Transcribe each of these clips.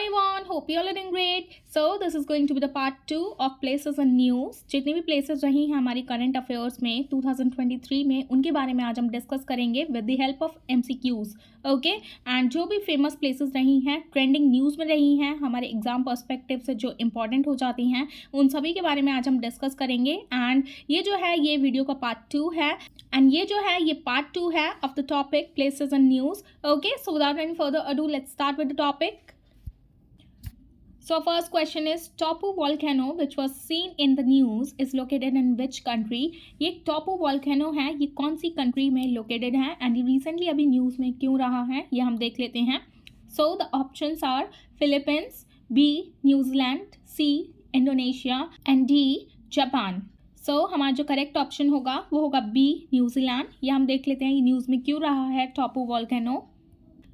everyone, hope you all are doing great. So this is going to be the part 2 of places and news. जितने भी places रही हैं हमारी current affairs में 2023 में उनके बारे में आज हम डिस्कस करेंगे with the help of MCQs. Okay and जो भी फेमस प्लेसेस रही हैं, ट्रेंडिंग न्यूज़ में रही हैं, हमारे एग्जाम पर्सपेक्टिव से जो इंपॉर्टेंट हो जाती हैं, उन सभी के बारे में आज हम डिस्कस करेंगे. एंड ये जो है ये वीडियो का पार्ट 2 है एंड ये जो है ये पार्ट 2 है of the topic places and news. Okay, so without any further ado let's start with the topic. So first question is Topu volcano which was seen in the news is located in which country? ये Topu volcano है, ये कौन सी country में located है and ये recently अभी news में क्यों रहा है ये हम देख लेते हैं. So the options are Philippines, B New Zealand, C Indonesia and D Japan. So हमारा जो करेक्ट ऑप्शन होगा वो होगा बी न्यूजीलैंड. ये हम देख लेते हैं ये न्यूज़ में क्यों रहा है टॉपू वॉल्केनो.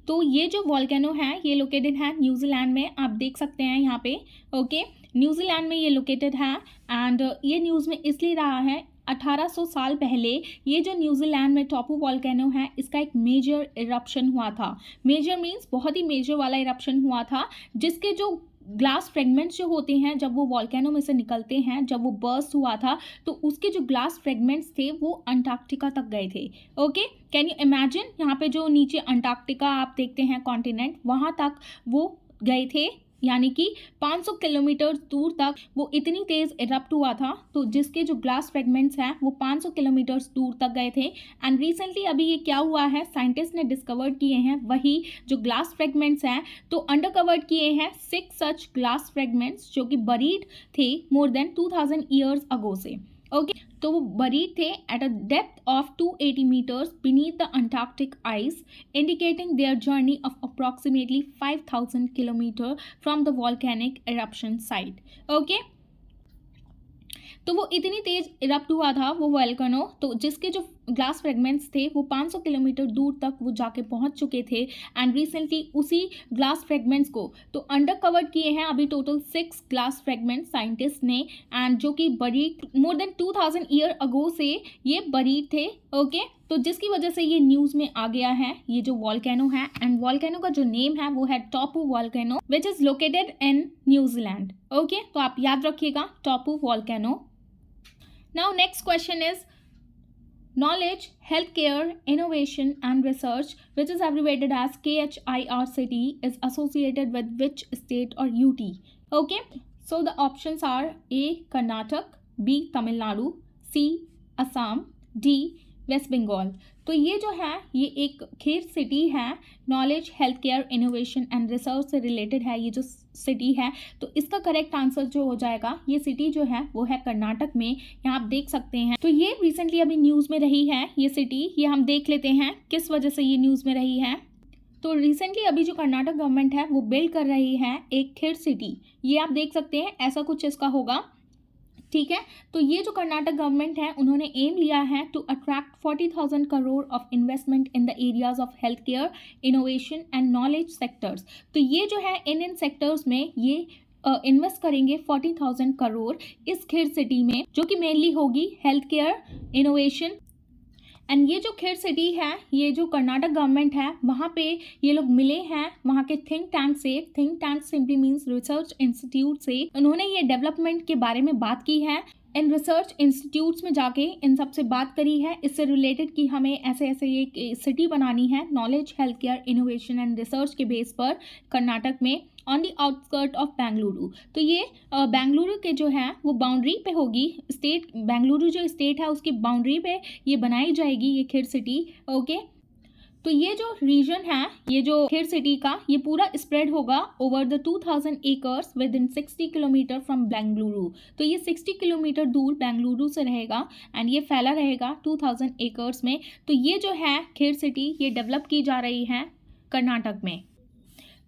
तो ये जो वॉल्केनो है ये लोकेटेड है न्यूजीलैंड में, आप देख सकते हैं यहाँ पे. ओके, न्यूजीलैंड में ये लोकेटेड है एंड ये न्यूज़ में इसलिए रहा है 1800 साल पहले ये जो न्यूजीलैंड में टॉपू वॉल्केनो है इसका एक मेजर इरप्शन हुआ था. मेजर मीन्स बहुत ही मेजर वाला इरप्शन हुआ था जिसके जो ग्लास फ्रेगमेंट्स जो होते हैं जब वो वॉल्केनो में से निकलते हैं, जब वो बर्स्ट हुआ था तो उसके जो ग्लास फ्रेगमेंट्स थे वो अंटार्कटिका तक गए थे. ओके, कैन यू इमेजिन, यहाँ पे जो नीचे अंटार्कटिका आप देखते हैं कॉन्टिनेंट, वहाँ तक वो गए थे, यानी कि 500 किलोमीटर दूर तक वो इतनी तेज़ इरप्ट हुआ था. तो जिसके जो ग्लास फ्रेगमेंट्स हैं वो 500 किलोमीटर दूर तक गए थे. एंड रिसेंटली अभी ये क्या हुआ है, साइंटिस्ट ने डिस्कवर्ड किए हैं वही जो ग्लास फ्रेगमेंट्स हैं. तो अंडरकवर्ड किए हैं 6 सच ग्लास फ्रेगमेंट्स जो कि बरीड थे मोर देन 2000 ईयर्स अगो से. ओके, तो वो बरीड थे at a depth of 280 metres beneath the Antarctic ice, indicating their journey of approximately 5000 kilometre from the volcanic eruption site. Okay, तो वो इतनी तेज इरप्ट हुआ था वो वॉल्केनो, तो जिसके जो ग्लास फ्रेगमेंट्स थे वो 500 किलोमीटर दूर तक वो जाके पहुंच चुके थे. एंड रिसेंटली उसी ग्लास फ्रेगमेंट्स को तो अंडर कवर किए हैं अभी टोटल 6 ग्लास फ्रेगमेंट्स साइंटिस्ट ने, एंड जो कि buried more than 2000 year ago से ये बरीड थे. ओके, तो जिसकी वजह से ये न्यूज़ में आ गया है ये जो वॉल्केनो है. एंड वॉल्केनो का जो नेम है वो है Taupo volcano which is located in New Zealand. Okay, तो आप याद रखिएगा Taupo volcano. Now next question is knowledge, healthcare, innovation and research which is abbreviated as KHIRCT is associated with which state or UT? Okay, so the options are A Karnataka, B Tamil Nadu, C Assam, D West Bengal. तो ये जो है ये एक खेर city है, knowledge, health care, innovation and research से related है ये जो सिटी है. तो इसका करेक्ट आंसर जो हो जाएगा ये सिटी जो है वो है कर्नाटक में. यहाँ आप देख सकते हैं. तो ये रिसेंटली अभी न्यूज़ में रही है ये सिटी. ये हम देख लेते हैं किस वजह से ये न्यूज़ में रही है. तो रिसेंटली अभी जो कर्नाटक गवर्नमेंट है वो बिल्ड कर रही है एक खेर सिटी. ये आप देख सकते हैं ऐसा कुछ इसका होगा. ठीक है, तो ये जो कर्नाटक गवर्नमेंट है उन्होंने एम लिया है to attract 40,000 crore of investment in the areas of health care, innovation and knowledge sectors. तो ये जो है इन सेक्टर्स में ये इन्वेस्ट करेंगे 40,000 करोड़ इस खेर सिटी में, जो कि मेनली होगी हेल्थ केयर, इनोवेशन. एंड ये जो खेर सिटी है ये जो कर्नाटक गवर्नमेंट है वहाँ पे ये लोग मिले हैं वहाँ के थिंक टैंक से. Think tank simply means research institute से. उन्होंने ये डेवलपमेंट के बारे में बात की है. इन रिसर्च इंस्टीट्यूट्स में जाके इन सब से बात करी है इससे रिलेटेड कि हमें ऐसे ऐसे ये सिटी बनानी है knowledge, health care, innovation and research के बेस पर कर्नाटक में on the outskirt of Bengaluru. तो ये बेंगलुरु के जो है वो बाउंड्री पे होगी. स्टेट बेंगलुरु जो स्टेट है उसकी बाउंड्री पे ये बनाई जाएगी ये खेर सिटी. ओके, तो ये जो रीजन है ये जो खेर सिटी का ये पूरा स्प्रेड होगा over the 2000 acres with in 60 kilometre from Bengaluru. तो ये 60 किलोमीटर दूर बेंगलुरु से रहेगा एंड ये फैला रहेगा 2000 एकर्स में. तो ये जो है खेर सिटी ये डेवलप की जा रही है कर्नाटक में.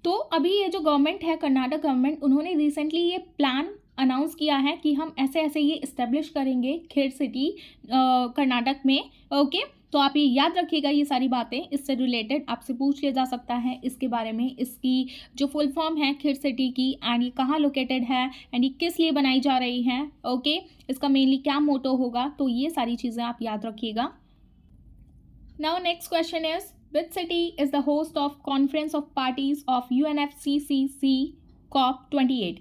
तो अभी ये जो गवर्नमेंट है कर्नाटक गवर्नमेंट उन्होंने रिसेंटली ये प्लान अनाउंस किया है कि हम ऐसे ऐसे ये इस्टेब्लिश करेंगे खेर सिटी कर्नाटक में. ओके, तो आप ये याद रखिएगा ये सारी बातें. इससे रिलेटेड आपसे पूछ लिया जा सकता है इसके बारे में, इसकी जो फुल फॉर्म है खेर सिटी की एंड ये कहाँ लोकेटेड है एंड ये किस लिए बनाई जा रही है. ओके, इसका मेनली क्या मोटो होगा, तो ये सारी चीज़ें आप याद रखिएगा. Now next question is which city is the host of Conference of Parties of UNFCCC COP28.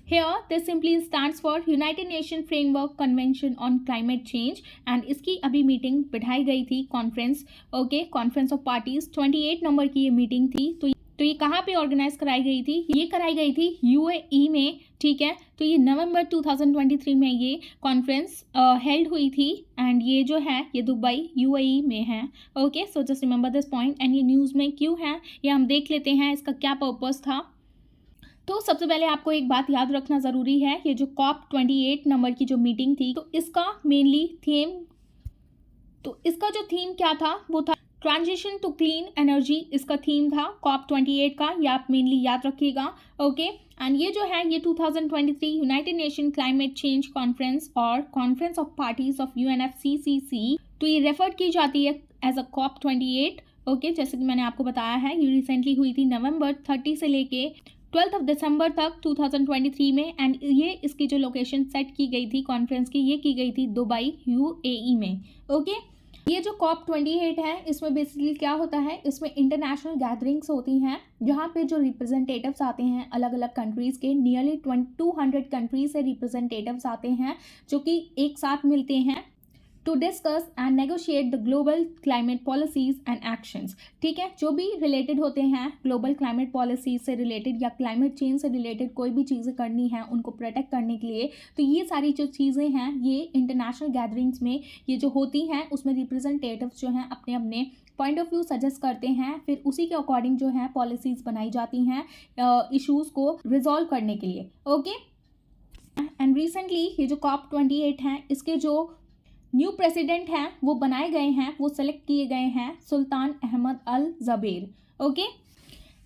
Here this simply stands for United Nations Framework Convention on Climate Change and इसकी अभी मीटिंग बिठाई गई थी conference, okay, conference of parties 28 number की ये meeting थी। तो ये कहाँ पे ऑर्गेनाइज कराई गई थी? ये कराई गई थी यूएई में, ठीक है। तो ये नवंबर 2023 में ये कॉन्फ्रेंस हेल्ड हुई थी एंड ये जो है ये दुबई यूएई में है, okay. So just remember this point. And ये न्यूज़ में क्यों है ये हम देख लेते हैं, इसका क्या पर्पस था। तो सबसे पहले आपको एक बात याद रखना ज़रूरी है, ये जो COP28 नंबर की जो मीटिंग थी तो इसका मेनली थीम, तो इसका जो थीम क्या था वो था ट्रांजिशन टू क्लीन एनर्जी, इसका थीम था COP28 का, ये आप मेनली याद रखिएगा, ओके। एंड ये जो है ये 2023 United Nation climate change conference और conference of parties of UNFCCC, तो ये रेफर की जाती है एज अ COP28, ओके। जैसे कि मैंने आपको बताया है ये रिसेंटली हुई थी नवंबर 30 से लेके 12 ऑफ दिसंबर तक 2023 में। एंड ये इसकी जो लोकेशन सेट की गई थी कॉन्फ्रेंस की, ये की गई थी दुबई यूएई में, ओके। ये जो COP28 है इसमें बेसिकली क्या होता है, इसमें इंटरनेशनल गैदरिंग्स होती हैं जहाँ पे जो रिप्रेजेंटेटिव्स आते हैं अलग अलग कंट्रीज़ के, नियरली 200 कंट्रीज से रिप्रेजेंटेटिव्स आते हैं जो कि एक साथ मिलते हैं to discuss and negotiate the global climate policies and actions, ठीक है। जो भी रिलेटेड होते हैं ग्लोबल क्लाइमेट पॉलिसीज से रिलेटेड या क्लाइमेट चेंज से रिलेटेड कोई भी चीज़ें करनी है उनको प्रोटेक्ट करने के लिए, तो ये सारी जो चीज़ें हैं ये इंटरनेशनल गैदरिंग्स में ये जो होती हैं उसमें रिप्रेजेंटेटिव्स जो हैं अपने अपने पॉइंट ऑफ व्यू सजेस्ट करते हैं, फिर उसी के अकॉर्डिंग जो है पॉलिसीज़ बनाई जाती हैं इश्यूज़ को रिजॉल्व करने के लिए, ओके। एंड रिसेंटली ये जो COP28 हैं इसके जो न्यू प्रेसिडेंट हैं वो बनाए गए हैं, वो सेलेक्ट किए गए हैं सुल्तान अहमद अल ज़बेर, ओके।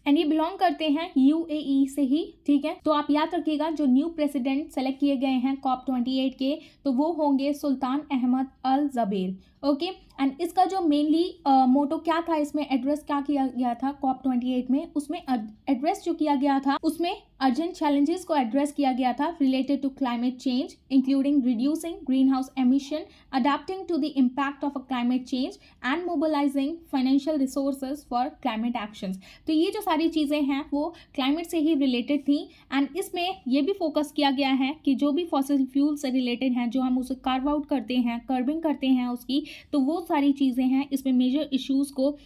एंड ये बिलोंग करते हैं यूएई से ही, ठीक है। तो आप याद रखिएगा जो न्यू प्रेसिडेंट सेलेक्ट किए गए हैं COP28 के तो वो होंगे सुल्तान अहमद अल ज़बेर, ओके। एंड इसका जो मेनली मोटो क्या था, इसमें एड्रेस क्या किया गया था COP28 में, उसमें एड्रेस जो किया गया था उसमें अर्जेंट चैलेंजेस को एड्रेस किया गया था related to climate change, including reducing greenhouse emission, adapting to the impact of a climate change and mobilising financial resources for climate actions. तो ये जो सारी चीज़ें हैं वो क्लाइमेट से ही रिलेटेड थी। एंड इसमें ये भी फोकस किया गया है कि जो भी फॉसिल फ्यूल से रिलेटेड हैं, जो हम उसे कार्व आउट करते हैं, कर्बिंग करते हैं उसकी, तो वो सारी चीज़ें हैं इसमें मेजर इश्यूज़ को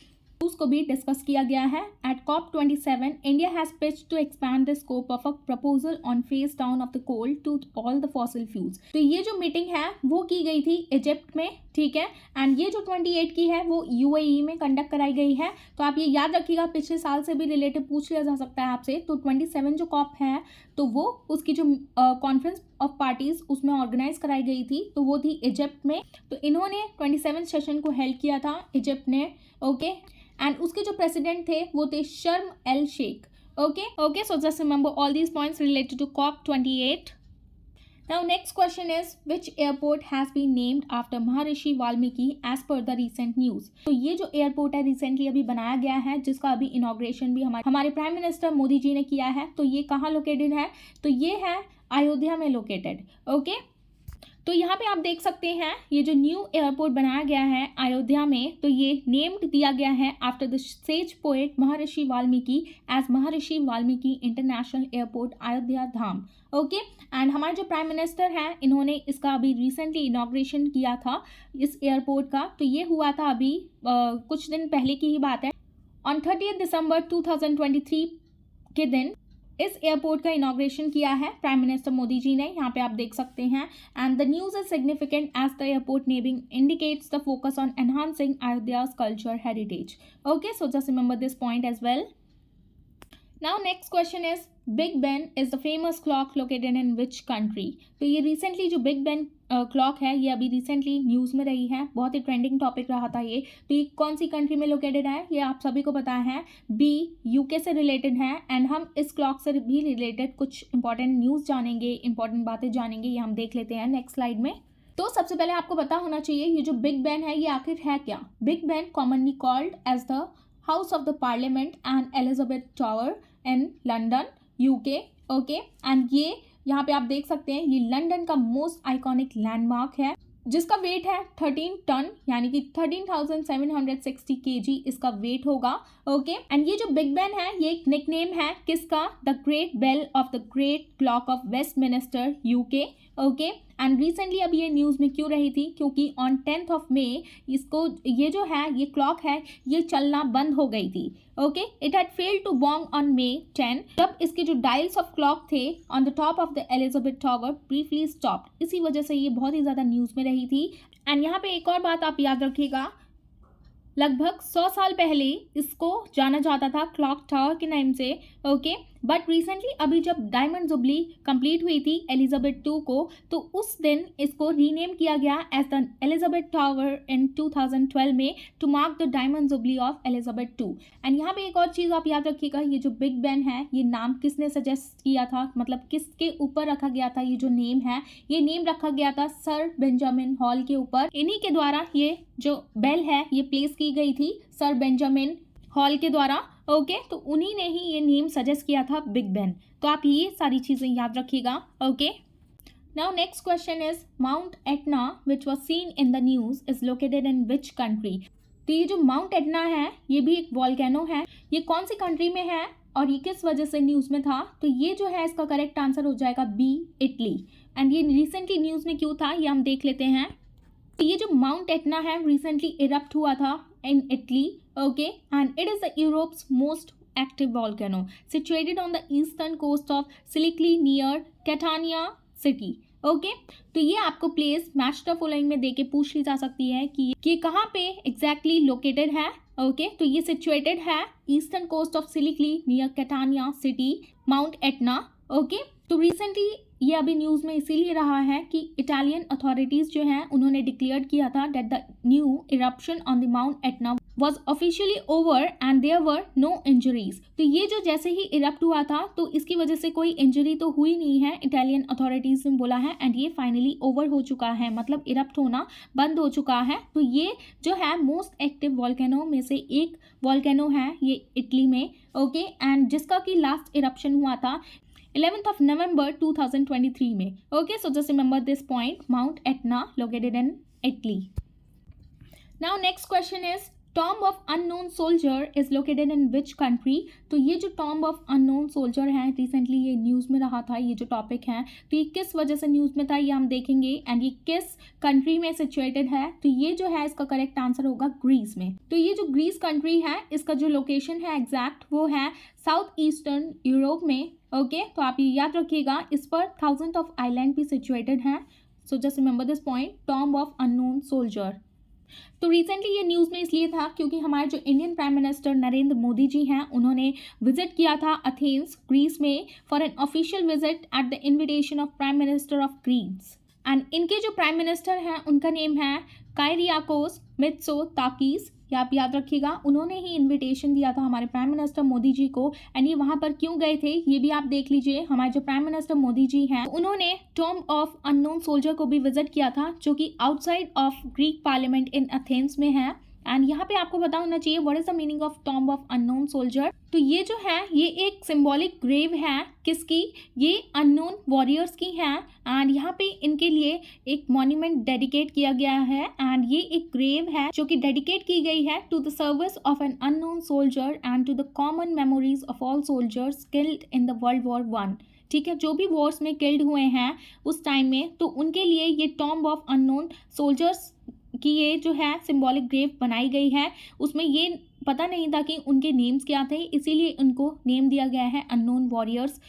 भी डिस्कस किया गया है। At COP27 India has pitched to expand the scope of a proposal on phase down of the coal to all the fossil fuels. तो ये जो मीटिंग है वो की गई थी इजिप्ट में, ठीक है। एंड ये जो 28 की है वो यूएई में कंडक्ट कराई गई है। तो आप ये याद रखिएगा, पिछले साल से भी रिलेटेड पूछ लिया जा सकता है आपसे। तो 27 जो COP है तो वो उसकी जो कॉन्फ्रेंस ऑफ पार्टीज उसमें ऑर्गेनाइज कराई गई थी तो वो थी इजिप्ट में। तो इन्होंने 27 सेशन को हेल्ड किया था इजिप्ट ने, ओके। एंड उसके जो प्रेसिडेंट थे वो थे Sharm El Sheikh, okay. So just remember all these points related to COP28. Now next question is which airport has been named after Maharishi Valmiki as per the recent news. तो ये जो airport है recently अभी बनाया गया है जिसका अभी इनॉग्रेशन भी हमारे प्राइम मिनिस्टर मोदी जी ने किया है। तो ये कहाँ लोकेटेड है, तो ये है अयोध्या में लोकेटेड, ओके। तो यहाँ पे आप देख सकते हैं ये जो न्यू एयरपोर्ट बनाया गया है अयोध्या में, तो ये नेम्ड दिया गया है after the sage poet Maharshi Valmiki as Maharshi Valmiki international airport Ayodhya Dham, okay. And हमारे जो प्राइम मिनिस्टर हैं इन्होंने इसका अभी रिसेंटली इनॉग्रेशन किया था इस एयरपोर्ट का। तो ये हुआ था अभी कुछ दिन पहले की ही बात है, ऑन 30 दिसंबर 2023 के दिन इस एयरपोर्ट का इनॉग्रेशन किया है प्राइम मिनिस्टर मोदी जी ने, यहाँ पे आप देख सकते हैं। And the news is significant as the airport naming indicates the focus on enhancing अयोध्या's culture heritage, okay. So just remember this point as well. Now next question is Big Ben is the famous clock located in which country? तो ये recently जो big Ben clock है ये अभी recently news में रही है, बहुत ही ट्रेंडिंग टॉपिक रहा था ये। तो ये कौन सी कंट्री में लोकेटेड है ये आप सभी को पता है, बी यूके से रिलेटेड है। एंड हम इस क्लॉक से भी रिलेटेड कुछ इंपॉर्टेंट न्यूज़ जानेंगे, इंपॉर्टेंट बातें जानेंगे, ये हम देख लेते हैं नेक्स्ट स्लाइड में। तो सबसे पहले आपको पता होना चाहिए ये जो बिग बेन है ये आखिर है क्या। Big Ben commonly called as the House of the Parliament and Elizabeth Tower in London UK, okay. And ये यहाँ पे आप देख सकते हैं ये लंदन का मोस्ट आइकॉनिक लैंडमार्क है। जिसका वेट है 13 टन यानी कि 13,760 kg इसका वेट होगा। ओके एंड ये जो बिग बेन है ये एक निकनेम है किसका? The great bell of the great clock of Westminster UK. Okay and recently अभी ये न्यूज़ में क्यों रही थी? क्योंकि ऑन 10th ऑफ मे इसको ये जो है ये क्लॉक है ये चलना बंद हो गई थी। Okay it had failed to bong on May 10 जब इसके जो डायल्स ऑफ क्लॉक थे on the top of the Elizabeth Tower briefly stopped. इसी वजह से ये बहुत ही ज़्यादा न्यूज़ में रही थी। एंड यहाँ पे एक और बात आप याद रखिएगा, लगभग 100 साल पहले इसको जाना जाता था क्लॉक टावर के नाम से। ओके बट रिसेंटली अभी जब डायमंड जुबली कंप्लीट हुई थी एलिजाबेथ 2 को तो उस दिन इसको रीनेम किया गया as the Elizabeth Tower in 2012 में to mark the diamond jubilee of Elizabeth 2। And यहाँ पे एक और चीज़ आप याद रखिएगा, ये जो बिग बेन है ये नाम किसने सजेस्ट किया था, मतलब किसके ऊपर रखा गया था? ये जो नेम है ये नेम रखा गया था सर बेंजामिन हॉल के ऊपर। इन्हीं के द्वारा ये जो बेल है ये प्लेस की गई थी सर बेंजामिन हॉल के द्वारा। ओके तो उन्हीं ने ही ये नेम सजेस्ट किया था बिग बेन। तो आप ये सारी चीज़ें याद रखिएगा। Okay now next question is mount Etna which was seen in the news is located in which country? तो ये जो माउंट एटना है ये भी एक वॉल्केनो है, ये कौन सी कंट्री में है और ये किस वजह से न्यूज़ में था? तो ये जो है इसका करेक्ट आंसर हो जाएगा बी, इटली। एंड ये रिसेंटली न्यूज़ में क्यों था ये हम देख लेते हैं। ये जो माउंट एटना है रिसेंटली इरप्ट हुआ था in Italy. Okay and it is the Europe's most active volcano situated on the eastern coast of Sicily near Catania city। Okay तो ये आपको प्लेस मैच द फॉलोइंग में देके पूछ ली जा सकती है कि कहाँ पे एग्जैक्टली लोकेटेड है। ओके तो ये सिचुएटेड है eastern coast of Sicily near Catania city, Mount Etna. Okay तो रिसेंटली ये अभी न्यूज़ में इसीलिए रहा है कि इटालियन अथॉरिटीज़ जो हैं उन्होंने डिक्लेयर किया था that the new eruption on the mount Etna was officially over and there were no injuries. तो ये जो जैसे ही इरप्ट हुआ था तो इसकी वजह से कोई इंजरी तो हुई नहीं है, इटालियन अथॉरिटीज़ ने बोला है, एंड ये फाइनली ओवर हो चुका है, मतलब इरप्ट होना बंद हो चुका है। तो ये जो है मोस्ट एक्टिव वॉल्केनो में से एक वॉल्केनो है ये इटली में। ओके एंड जिसका कि लास्ट इरप्शन हुआ था 11th of November 2023 में। Okay, so just remember this point, Mount Etna located in Italy. Now next question is Tomb of Unknown Soldier is located in which country? तो ये जो Tomb of Unknown Soldier है recently ये news में रहा था, ये जो टॉपिक है तो ये किस वजह से न्यूज़ में था ये हम देखेंगे, एंड ये किस कंट्री में सिचुएटेड है। तो ये जो है इसका करेक्ट आंसर होगा ग्रीस में। तो ये जो ग्रीस कंट्री है इसका जो लोकेशन है एग्जैक्ट वो है साउथ ईस्टर्न यूरोप में। ओके तो आप ये याद रखिएगा, इस पर 1000 ऑफ आइलैंड भी सिचुएटेड है। So just remember this point, tomb of unknown soldier. तो रिसेंटली ये न्यूज़ में इसलिए था क्योंकि हमारे जो Indian prime minister Narendra Modi ji हैं उन्होंने विजिट किया था एथेंस ग्रीस में for an official visit at the invitation of prime minister of Greece. And इनके जो प्राइम मिनिस्टर हैं उनका नेम है कायरियाकोस मित्सोताकिस, ये आप याद रखिएगा। उन्होंने ही इनविटेशन दिया था हमारे प्राइम मिनिस्टर मोदी जी को, एंड ये वहाँ पर क्यों गए थे ये भी आप देख लीजिए। हमारे जो प्राइम मिनिस्टर मोदी जी हैं उन्होंने टॉम्ब ऑफ अननोन सोल्जर को भी विजिट किया था जो कि outside of Greek parliament in Athens में है। एंड यहाँ पे आपको पता होना चाहिए what is the meaning of tomb of unknown soldier. तो ये जो है ये एक सिंबॉलिक ग्रेव है किसकी? ये अननोन वॉरियर्स की है, एंड यहाँ पे इनके लिए एक मॉन्यूमेंट डेडिकेट किया गया है, एंड ये एक ग्रेव है जो कि डेडिकेट की गई है to the service of an unknown soldier and to the common memories of all soldiers killed in the world war 1। ठीक है, जो भी वॉर्स में किल्ड हुए हैं उस टाइम में तो उनके लिए ये टॉम्ब ऑफ अननोन सोल्जर्स कि ये जो है सिंबॉलिक ग्रेव बनाई गई है। उसमें ये पता नहीं था कि उनके नेम्स क्या थे, इसीलिए उनको नेम दिया गया है अननोन वॉरियर्स।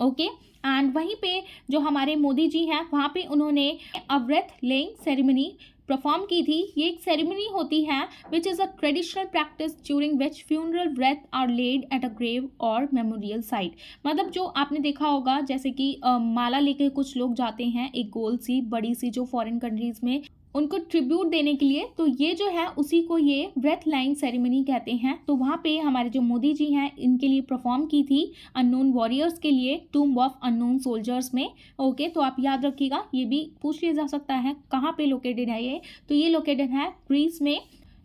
ओके एंड वहीं पे जो हमारे मोदी जी हैं वहाँ पे उन्होंने a breath laying ceremony perform की थी। ये एक सेरेमनी होती है which is a traditional practice during which funeral breath are laid at a grave और मेमोरियल साइट। मतलब जो आपने देखा होगा जैसे कि माला लेके कुछ लोग जाते हैं एक गोल सी बड़ी सी जो फॉरेन कंट्रीज़ में उनको ट्रिब्यूट देने के लिए, तो ये जो है उसी को ये ब्रेथ लाइन सेरेमनी कहते हैं। तो वहाँ पे हमारे जो मोदी जी हैं इनके लिए परफॉर्म की थी अननोन वॉरियर्स के लिए टूम्ब ऑफ अननोन सोल्जर्स में। ओके तो आप याद रखिएगा, ये भी पूछ लिया जा सकता है कहाँ पे लोकेटेड है ये, तो ये लोकेटेड है ग्रीस में।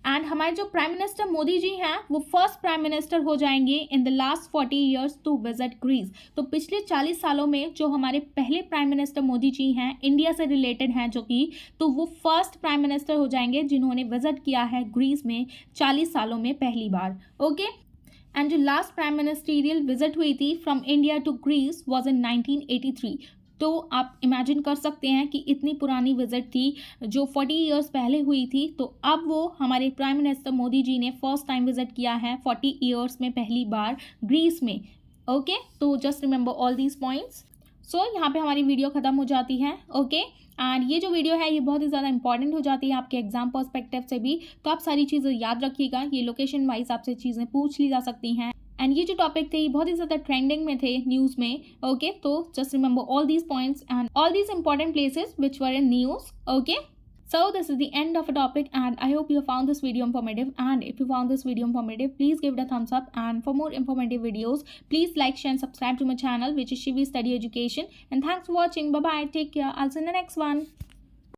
एंड हमारे जो प्राइम मिनिस्टर मोदी जी हैं वो फर्स्ट प्राइम मिनिस्टर हो जाएंगे in the last 40 years to visit Greece. तो पिछले 40 सालों में जो हमारे पहले प्राइम मिनिस्टर मोदी जी हैं इंडिया से रिलेटेड हैं जो कि, तो वो फर्स्ट प्राइम मिनिस्टर हो जाएंगे जिन्होंने विजिट किया है ग्रीस में 40 सालों में पहली बार। ओके, एंड जो लास्ट प्राइम मिनिस्टीरियल विजिट हुई थी from India to Greece was in 1983। तो आप इमेजिन कर सकते हैं कि इतनी पुरानी विजिट थी जो 40 ईयर्स पहले हुई थी, तो अब वो हमारे प्राइम मिनिस्टर मोदी जी ने फर्स्ट टाइम विजिट किया है 40 ईयर्स में पहली बार ग्रीस में। ओके, तो just remember all these points. So यहाँ पे हमारी वीडियो ख़त्म हो जाती है। ओके, एंड ये जो वीडियो है ये बहुत ही ज़्यादा इंपॉर्टेंट हो जाती है आपके एग्जाम पर्सपेक्टिव से भी, तो आप सारी चीज़ें याद रखिएगा। ये लोकेशन वाइज आपसे चीज़ें पूछ ली जा सकती हैं, एंड ये जो टॉपिक थे ये बहुत ही ज़्यादा ट्रेंडिंग में थे न्यूज़ में। ओके, तो just remember all these points and all these important places which were in news. Okay, so this is the end of a topic and I hope you found this video informative, and if you found this video informative please give it a thumbs up, and for more informative videos please like, share and subscribe to my channel which is Shivi Study Education. And thanks for watching. Bye bye, take care, I'll see you in the next one.